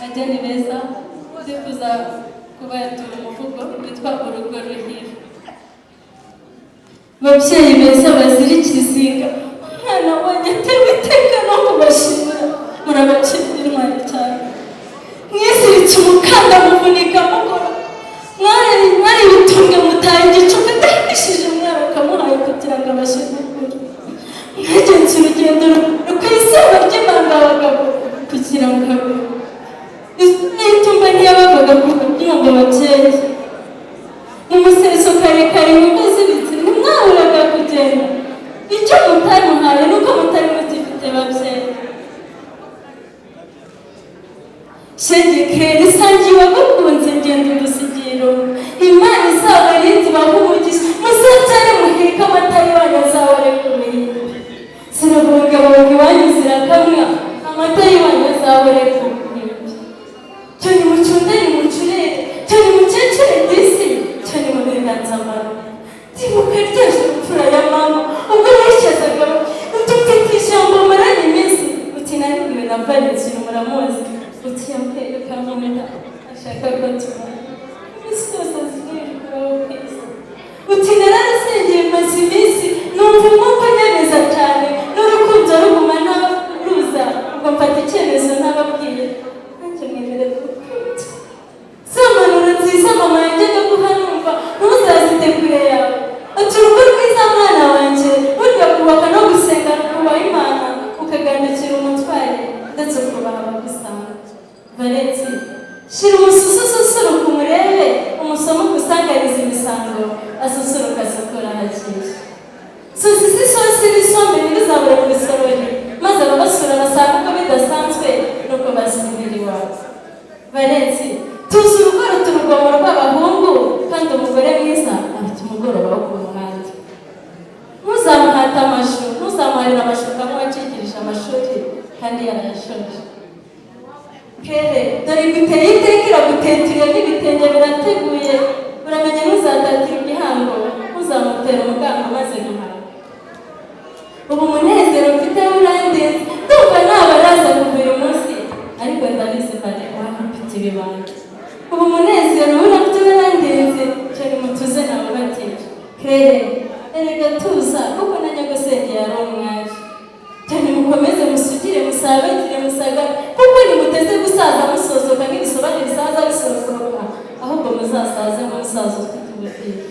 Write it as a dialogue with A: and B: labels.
A: Ajyanye neza ndifuza kuba yatura umuvugo witwa urugo ruhire. Babyeyi beza bazira ikizinga, umwana wanjye atewe iteka no kubashimira, murabacira intwari cyane. Mwiziritse umukanda muvunika mukora, mwari bitumwe mutaye igicuku adahishije umwana akamuhaye kugira ngo abashimire. Mwagenze urugendo ku izuba ry'imanga abagabo kugira ngo abeho. Itumba ntiyababaga kugira ngo ababyeyi mu museso karekare imigozi ibiti ntimwaburaga kugenda. Icyo mutamuhaye nuko mutari mugifite babyeyi. Shenge kera isangiye wagukunze ngenda udusigiro, Imana izabarinze ibahe umugisha, muzabyare muheka amata y'Imana azahore ku mihini. Zirabungabunga iwanyu zirakamwa, amata y'Imana azahore ku mihini. Cyo nimucunde nimucurere, cyo nimukecere disi, cyo nimurenganza amara. Ndibuka ryaje imfura ya mama ubwo yashyazaga utufite ijambo maranye iminsi, uti naribiwe na Valentine muramuzi, uti yambwiye ko aramumena ashaka ko tubana. Isi yose azirikuraho kwezi. Uti nararasengeye maze iminsi numva umwuka unyemeza cyane n'urukundo ruguma ruza, ubwo mfata icyemezo ntababwiye nanjye mwemere kurukundo. Zamanura nziza mama yajyaga guha numva ntuzazite kure yawe. Ati urugo rwiza mwana wanjye burya kubaka no gusenga kubaha Imana ukagandukira umutware ndetse ukubaha abagusanga. Valentine, shira umususususuruka umurebe umusomo ugusangariza imisango asusuruka asukura hakiri. Sosisi isosi n'isombe ntibizabure mu bisorori, maze ababasura basanga uko bidasanzwe nuko basubira iwabo. Valentine, tuzi urugo ruta urugomo rw'abahungu kandi umugore mwiza afite umugoroba wo ku muhanda. Ntuzamuhate amashu, ntuzamuharire amashuka nk'uwacikirije amashuri kandi yarayashoje. Kere, dore iguteye iteka iraguteturiye n'ibitenge birateguye, uramenye ntuzatatira igihango, ntuzamutera umugango maze guhaha. Ubu umunezero mfite urandenze, ndumva ntabaraza kuva uyu munsi, ariko ndabizi kare wahafite ibibanga. Ubu umunezero urafite urandenze, cyane mutuze nawe batije. Kere, erega tuza kuko na nyagosenge yari umwari. Cyane mukomeze musugire musabagire musaga, kuko nimuteze gusaza musozoka nk'ibisobane bisaza bisozoka, ahubwo muzasaze musaza ufite ubufire.